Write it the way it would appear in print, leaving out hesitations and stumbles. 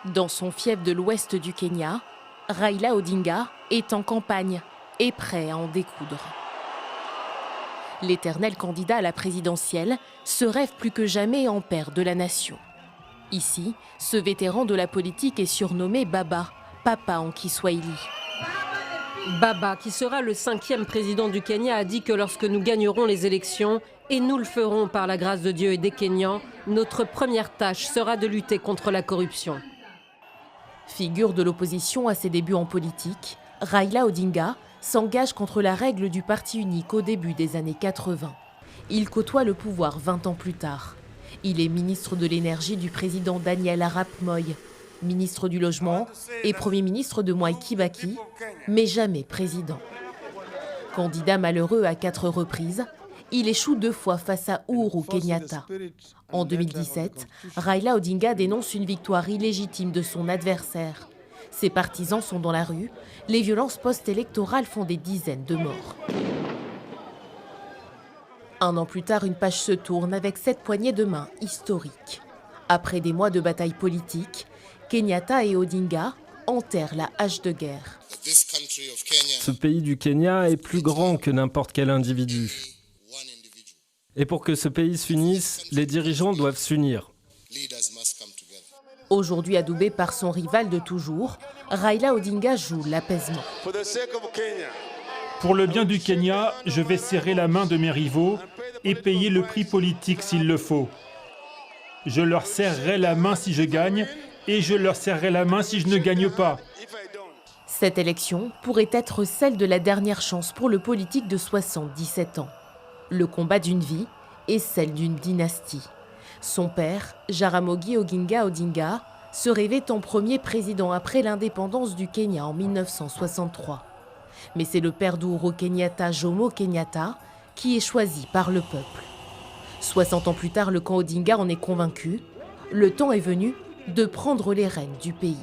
Dans son fief de l'ouest du Kenya, Raila Odinga est en campagne et prêt à en découdre. L'éternel candidat à la présidentielle se rêve plus que jamais en père de la nation. Ici, ce vétéran de la politique est surnommé Baba, papa en Kiswahili. Baba, qui sera le 5e président du Kenya, a dit que lorsque nous gagnerons les élections, et nous le ferons par la grâce de Dieu et des Kenyans, notre première tâche sera de lutter contre la corruption. Figure de l'opposition à ses débuts en politique, Raila Odinga s'engage contre la règle du parti unique au début des années 80. Il côtoie le pouvoir 20 ans plus tard. Il est ministre de l'énergie du président Daniel Arap Moi, ministre du logement et Premier ministre de Mwai Kibaki, mais jamais président. Candidat malheureux à 4 reprises, il échoue 2 fois face à Uhuru Kenyatta. En 2017, Raila Odinga dénonce une victoire illégitime de son adversaire. Ses partisans sont dans la rue, les violences post-électorales font des dizaines de morts. Un an plus tard, une page se tourne avec cette poignée de main historique. Après des mois de bataille politique, Kenyatta et Odinga enterrent la hache de guerre. Ce pays du Kenya est plus grand que n'importe quel individu. Et pour que ce pays s'unisse, les dirigeants doivent s'unir. Aujourd'hui adoubé par son rival de toujours, Raila Odinga joue l'apaisement. Pour le bien du Kenya, je vais serrer la main de mes rivaux et payer le prix politique s'il le faut. Je leur serrerai la main si je gagne et je leur serrerai la main si je ne gagne pas. Cette élection pourrait être celle de la dernière chance pour le politique de 77 ans. Le combat d'une vie et celle d'une dynastie. Son père, Jaramogi Oginga Odinga, se rêvait en premier président après l'indépendance du Kenya en 1963. Mais c'est le père d'Ouro Kenyatta, Jomo Kenyatta, qui est choisi par le peuple. 60 ans plus tard, le camp Odinga en est convaincu. Le temps est venu de prendre les rênes du pays.